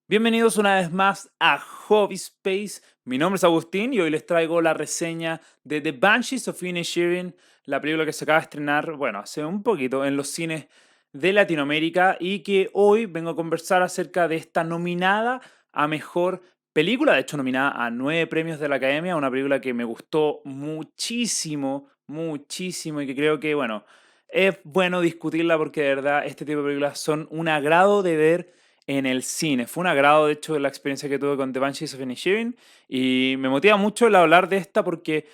Bienvenidos una vez más a Hobby Space. Mi nombre es Agustín y hoy les traigo la reseña de The Banshees of Inisherin, la película que se acaba de estrenar, bueno, hace un poquito en los cines de Latinoamérica y que hoy vengo a conversar acerca de esta nominada a mejor película, de hecho nominada a 9 premios de la Academia, una película que me gustó muchísimo, muchísimo y que creo que, bueno, es bueno discutirla porque de verdad este tipo de películas son un agrado de ver en el cine. Fue un agrado, de hecho, la experiencia que tuve con The Banshees of Inisherin y me motiva mucho el hablar de esta porque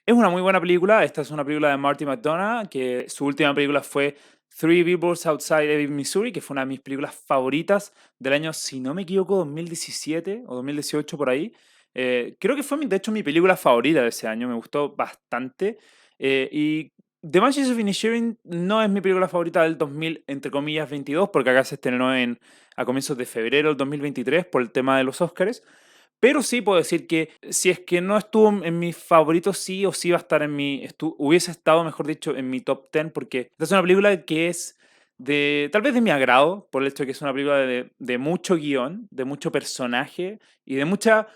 es una muy buena película. Esta es una película de Marty McDonagh, que su última película fue Three Billboards Outside Ebbing, Missouri, que fue una de mis películas favoritas del año, si no me equivoco, 2017 o 2018 por ahí. Creo que fue, de hecho, mi película favorita de ese año, me gustó bastante. Y The Banshees of Inisherin no es mi película favorita del 2000, entre comillas, 22, porque acá se estrenó a comienzos de febrero del 2023 por el tema de los Oscars. Pero sí puedo decir que si es que no estuvo en mis favoritos, sí o sí va a estar hubiese estado, mejor dicho, en mi top 10, porque esta es una película que es tal vez de mi agrado, por el hecho de que es una película de mucho guión, de mucho personaje y de mucha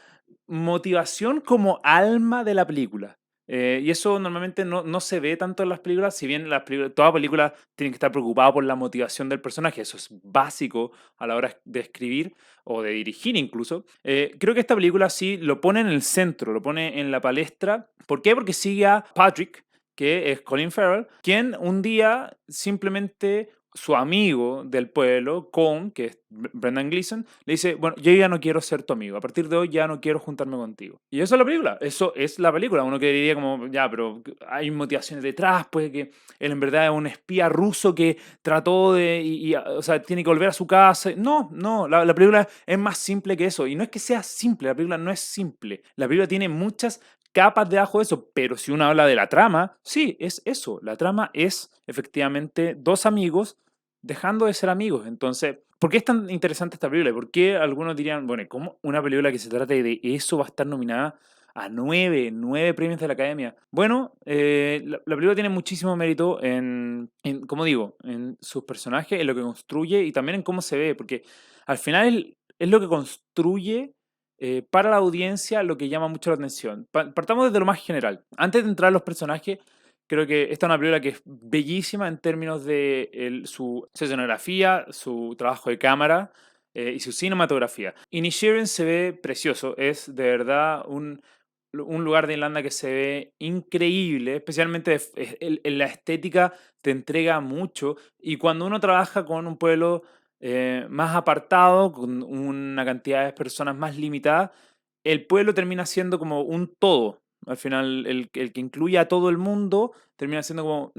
motivación como alma de la película. Y eso normalmente no se ve tanto en las películas, si bien toda película tiene que estar preocupada por la motivación del personaje, eso es básico a la hora de escribir o de dirigir incluso. Creo que esta película sí lo pone en el centro, lo pone en la palestra. ¿Por qué? Porque sigue a Patrick, que es Colin Farrell, quien un día simplemente su amigo del pueblo, que es Brendan Gleeson, le dice, bueno, yo ya no quiero ser tu amigo, a partir de hoy ya no quiero juntarme contigo. Y eso es la película, eso es la película. Uno que diría como, ya, pero hay motivaciones detrás, pues que él en verdad es un espía ruso que trató o sea, tiene que volver a su casa. No, no, la película es más simple que eso. Y no es que sea simple, la película no es simple. La película tiene muchas capas debajo de eso, pero si uno habla de la trama, sí, es eso. La trama es efectivamente dos amigos dejando de ser amigos. Entonces, ¿por qué es tan interesante esta película? ¿Por qué algunos dirían, bueno, ¿cómo una película que se trate de eso va a estar nominada a 9 premios de la Academia? Bueno, la película tiene muchísimo mérito como digo, en sus personajes, en lo que construye y también en cómo se ve, porque al final es lo que construye para la audiencia lo que llama mucho la atención. Partamos desde lo más general. Antes de entrar a los personajes, creo que esta es una película que es bellísima en términos de su escenografía, su trabajo de cámara y su cinematografía. Inisherin se ve precioso, es de verdad un lugar de Irlanda que se ve increíble, especialmente en la estética te entrega mucho y cuando uno trabaja con un pueblo más apartado, con una cantidad de personas más limitada, el pueblo termina siendo como un todo. Al final, el que incluye a todo el mundo termina siendo como.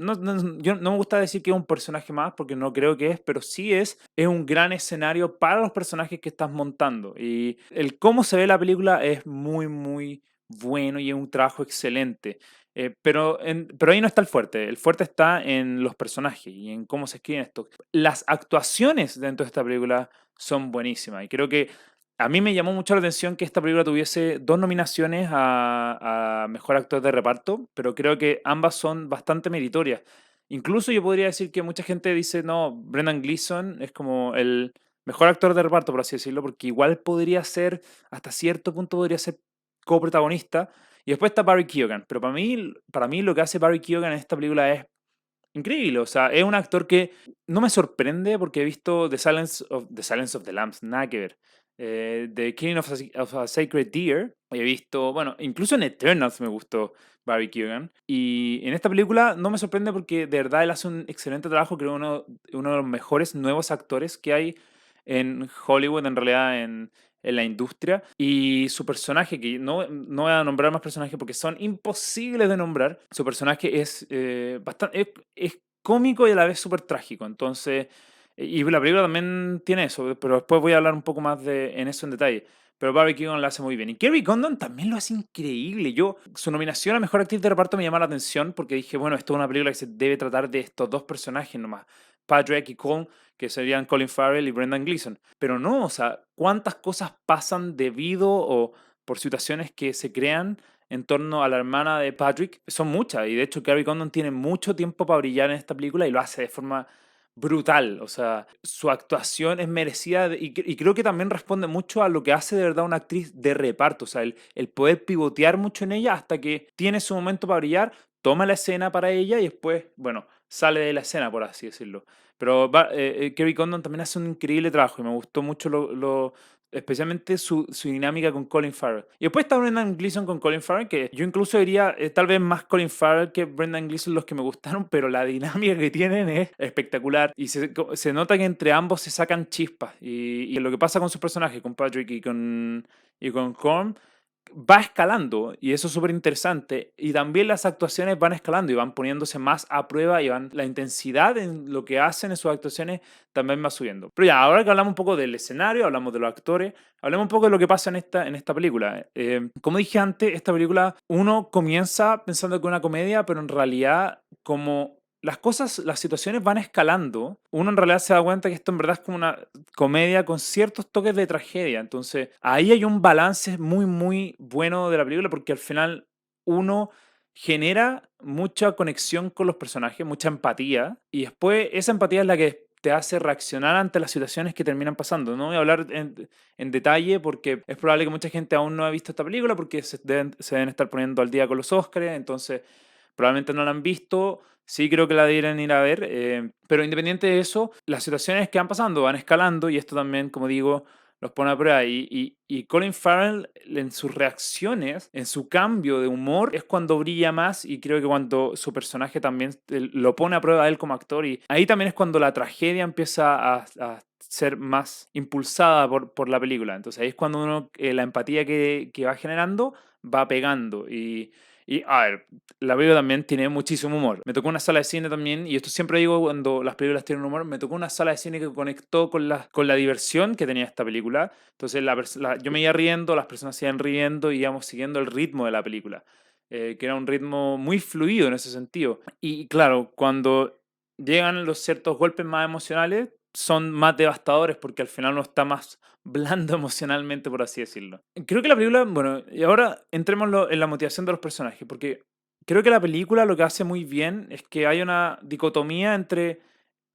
Yo no me gusta decir que es un personaje más, porque no creo que es, pero sí es un gran escenario para los personajes que estás montando. Y el cómo se ve la película es muy, muy bueno y es un trabajo excelente. Pero ahí no está el fuerte. El fuerte está en los personajes y en cómo se escriben esto. Las actuaciones dentro de esta película son buenísimas. Y creo que a mí me llamó mucho la atención que esta película tuviese dos nominaciones a Mejor Actor de Reparto, pero creo que ambas son bastante meritorias. Incluso yo podría decir que mucha gente dice, no, Brendan Gleeson es como el mejor actor de reparto, por así decirlo, porque igual podría ser, hasta cierto punto podría ser coprotagonista. Y después está Barry Keoghan, pero para mí lo que hace Barry Keoghan en esta película es increíble. O sea, es un actor que no me sorprende porque he visto The Silence of the Lambs, nada que ver. The Killing of a Sacred Deer. He visto, bueno, incluso en Eternals me gustó Barry Keoghan. Y en esta película no me sorprende porque de verdad él hace un excelente trabajo. Creo uno de los mejores nuevos actores que hay en Hollywood, en realidad en la industria. Y su personaje, que no voy a nombrar más personajes porque son imposibles de nombrar. Su personaje es cómico y a la vez súper trágico. Entonces, y la película también tiene eso, pero después voy a hablar un poco más en eso en detalle. Pero Barry Keoghan lo hace muy bien. Y Kerry Condon también lo hace increíble. Su nominación a Mejor Actriz de Reparto me llama la atención porque dije, bueno, esto es una película que se debe tratar de estos dos personajes nomás. Patrick y Cole, que serían Colin Farrell y Brendan Gleeson. Pero no, o sea, cuántas cosas pasan debido o por situaciones que se crean en torno a la hermana de Patrick son muchas. Y de hecho, Kerry Condon tiene mucho tiempo para brillar en esta película y lo hace de forma brutal. O sea, su actuación es merecida y creo que también responde mucho a lo que hace de verdad una actriz de reparto. O sea, el poder pivotear mucho en ella hasta que tiene su momento para brillar, toma la escena para ella y después, bueno, sale de la escena, por así decirlo. Pero Kerry Condon también hace un increíble trabajo y me gustó mucho especialmente su dinámica con Colin Farrell. Y después está Brendan Gleeson con Colin Farrell, que yo incluso diría tal vez más Colin Farrell que Brendan Gleeson los que me gustaron, pero la dinámica que tienen es espectacular. Y se nota que entre ambos se sacan chispas. Y lo que pasa con sus personajes, con Patrick y con Colm, va escalando y eso es súper interesante y también las actuaciones van escalando y van poniéndose más a prueba y la intensidad en lo que hacen en sus actuaciones también va subiendo. Pero ya, ahora que hablamos un poco del escenario, hablamos de los actores, hablemos un poco de lo que pasa en esta película. Como dije antes, esta película uno comienza pensando que es una comedia, pero en realidad como las cosas, las situaciones van escalando, uno en realidad se da cuenta que esto en verdad es como una comedia con ciertos toques de tragedia. Entonces, ahí hay un balance muy, muy bueno de la película porque al final uno genera mucha conexión con los personajes, mucha empatía, y después esa empatía es la que te hace reaccionar ante las situaciones que terminan pasando. No voy a hablar en detalle porque es probable que mucha gente aún no ha visto esta película porque se deben estar poniendo al día con los Oscars, entonces probablemente no la han visto. Sí creo que la deberían ir a ver, pero independiente de eso, las situaciones que van pasando van escalando y esto también, como digo, los pone a prueba. Y Colin Farrell en sus reacciones, en su cambio de humor, es cuando brilla más y creo que cuando su personaje también lo pone a prueba a él como actor. Y ahí también es cuando la tragedia empieza a ser más impulsada por la película. Entonces ahí es cuando uno, la empatía que va generando va pegando. Y a ver, la película también tiene muchísimo humor. Me tocó una sala de cine también, y esto siempre digo cuando las películas tienen humor, me tocó una sala de cine que conectó con la diversión que tenía esta película. Entonces yo me iba riendo, las personas se iban riendo y íbamos siguiendo el ritmo de la película, que era un ritmo muy fluido en ese sentido. Y claro, cuando llegan los ciertos golpes más emocionales, son más devastadores porque al final uno está más blando emocionalmente, por así decirlo. Creo que la película, bueno, y ahora entremos en la motivación de los personajes, porque creo que la película lo que hace muy bien es que hay una dicotomía entre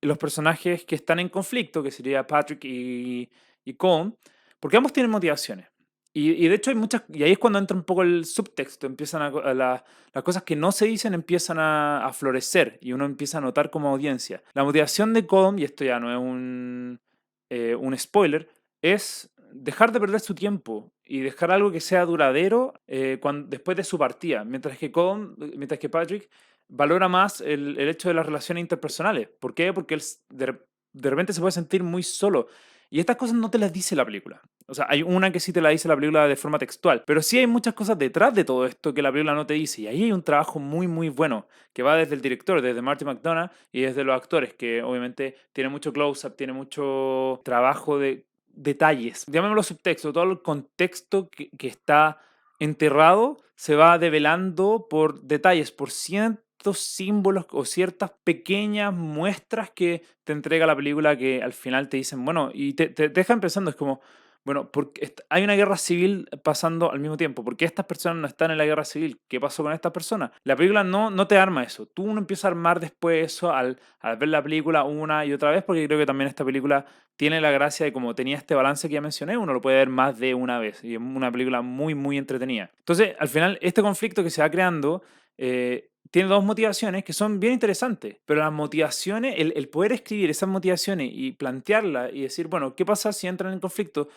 los personajes que están en conflicto, que sería Patrick y Colm, porque ambos tienen motivaciones. Y de hecho hay muchas, y ahí es cuando entra un poco el subtexto, empiezan las cosas que no se dicen empiezan a florecer y uno empieza a notar como audiencia. La motivación de Colm, y esto ya no es un spoiler, es dejar de perder su tiempo y dejar algo que sea duradero después de su partida, mientras que Patrick valora más el hecho de las relaciones interpersonales. ¿Por qué? Porque él de repente se puede sentir muy solo. Y estas cosas no te las dice la película. O sea, hay una que sí te la dice la película de forma textual, pero sí hay muchas cosas detrás de todo esto que la película no te dice. Y ahí hay un trabajo muy, muy bueno, que va desde el director, desde Marty McDonagh, y desde los actores, que obviamente tiene mucho close-up, tiene mucho trabajo de detalles. Llamémoslo subtexto, todo el contexto que está enterrado se va develando por detalles, por ciertos símbolos o ciertas pequeñas muestras que te entrega la película que al final te dicen, bueno, y te dejan pensando, es como, bueno, porque hay una guerra civil pasando al mismo tiempo. ¿Por qué estas personas no están en la guerra civil? ¿Qué pasó con estas personas? La película no te arma eso. Tú uno empieza a armar después eso al ver la película una y otra vez, porque creo que también esta película tiene la gracia de como tenía este balance que ya mencioné, uno lo puede ver más de una vez. Y es una película muy, muy entretenida. Entonces, al final, este conflicto que se va creando tiene dos motivaciones que son bien interesantes, pero las motivaciones, el poder escribir esas motivaciones y plantearlas y decir, bueno, ¿qué pasa si entran en conflicto?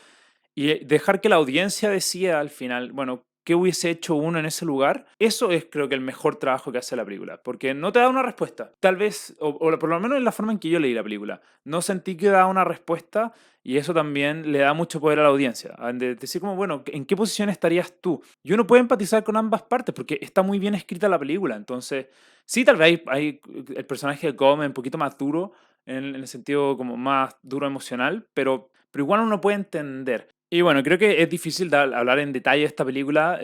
Y dejar que la audiencia decida al final, bueno, qué hubiese hecho uno en ese lugar, eso es creo que el mejor trabajo que hace la película, porque no te da una respuesta. Tal vez, o por lo menos en la forma en que yo leí la película, no sentí que daba una respuesta y eso también le da mucho poder a la audiencia. De decir como, bueno, ¿en qué posición estarías tú? Y uno puede empatizar con ambas partes porque está muy bien escrita la película. Entonces, sí, tal vez hay el personaje de Come un poquito más duro, en el sentido como más duro emocional, pero igual uno puede entender. Y bueno, creo que es difícil hablar en detalle de esta película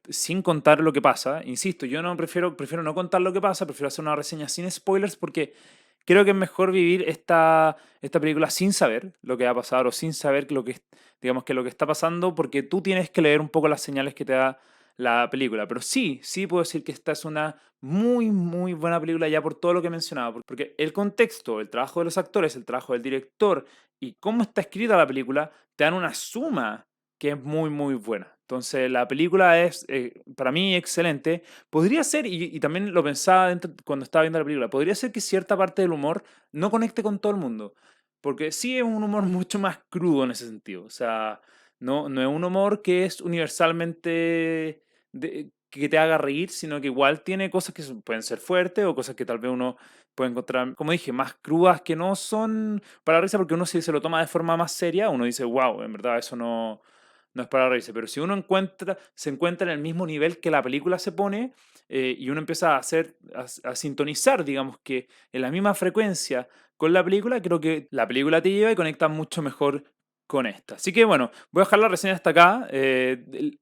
sin contar lo que pasa. Insisto, yo no prefiero no contar lo que pasa, prefiero hacer una reseña sin spoilers porque creo que es mejor vivir esta película sin saber lo que va a pasar o sin saber digamos que lo que está pasando porque tú tienes que leer un poco las señales que te da la película. Pero sí, sí puedo decir que esta es una muy, muy buena película ya por todo lo que he mencionado. Porque el contexto, el trabajo de los actores, el trabajo del director y cómo está escrita la película te dan una suma que es muy, muy buena. Entonces, la película es, para mí, excelente. Podría ser, y también lo pensaba cuando estaba viendo la película, podría ser que cierta parte del humor no conecte con todo el mundo. Porque sí es un humor mucho más crudo en ese sentido. O sea, no es un humor que es universalmente que te haga reír, sino que igual tiene cosas que pueden ser fuertes o cosas que tal vez uno puede encontrar, como dije, más crudas que no son para risa, porque uno si se lo toma de forma más seria, uno dice, wow, en verdad eso no es para reírse. Pero si uno se encuentra en el mismo nivel que la película se pone y uno empieza a sintonizar, digamos que en la misma frecuencia con la película, creo que la película te lleva y conecta mucho mejor con esta. Así que bueno, voy a dejar la reseña hasta acá.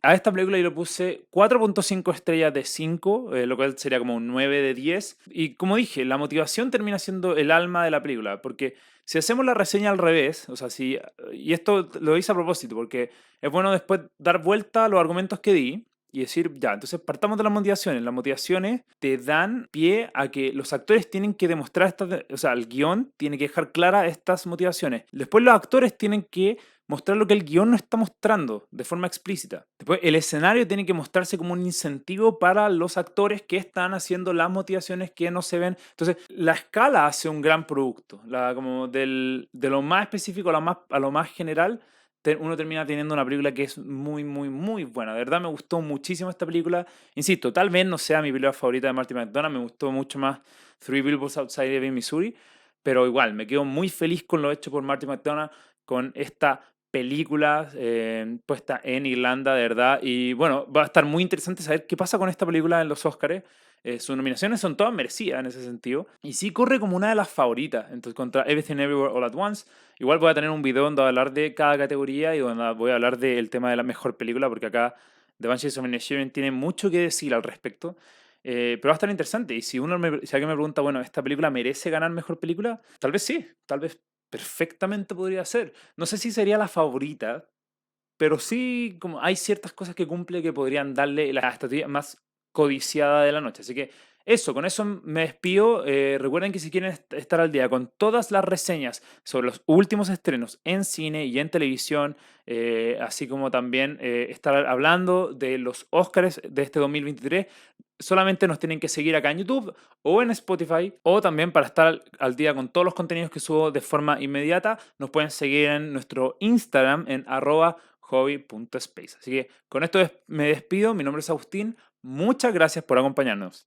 A esta película yo le puse 4.5 estrellas de 5, lo cual sería como un 9 de 10. Y como dije, la motivación termina siendo el alma de la película, porque si hacemos la reseña al revés, o sea, si, y esto lo hice a propósito, porque es bueno después dar vuelta a los argumentos que di y decir, ya, entonces partamos de las motivaciones. Las motivaciones te dan pie a que los actores tienen que demostrar estas, o sea, el guión tiene que dejar claras estas motivaciones. Después los actores tienen que mostrar lo que el guión no está mostrando de forma explícita. Después el escenario tiene que mostrarse como un incentivo para los actores que están haciendo las motivaciones que no se ven. Entonces, la escala hace un gran producto. Como de lo más específico a lo más general, uno termina teniendo una película que es muy, muy, muy buena. De verdad me gustó muchísimo esta película. Insisto, tal vez no sea mi película favorita de Marty McDonagh, me gustó mucho más Three Billboards Outside Ebbing, Missouri, pero igual, me quedo muy feliz con lo hecho por Marty McDonagh, con esta película puesta en Irlanda, de verdad. Y bueno, va a estar muy interesante saber qué pasa con esta película en los Oscars. Sus nominaciones son todas merecidas en ese sentido. Y sí corre como una de las favoritas. Entonces, contra Everything Everywhere All at Once. Igual voy a tener un video donde voy a hablar de cada categoría y donde voy a hablar del tema de la mejor película, porque acá The Banshees of Inisherin tiene mucho que decir al respecto. Pero va a estar interesante. Y si alguien me pregunta, bueno, ¿esta película merece ganar mejor película? Tal vez sí, tal vez perfectamente podría ser. No sé si sería la favorita, pero sí como hay ciertas cosas que cumple que podrían darle la estatuilla más codiciada de la noche. Así que eso, con eso me despido. Recuerden que si quieren estar al día con todas las reseñas sobre los últimos estrenos en cine y en televisión, así como también estar hablando de los Oscars de este 2023, solamente nos tienen que seguir acá en YouTube o en Spotify, o también para estar al día con todos los contenidos que subo de forma inmediata, nos pueden seguir en nuestro Instagram en hobby.space. Así que con esto me despido, mi nombre es Agustín, muchas gracias por acompañarnos.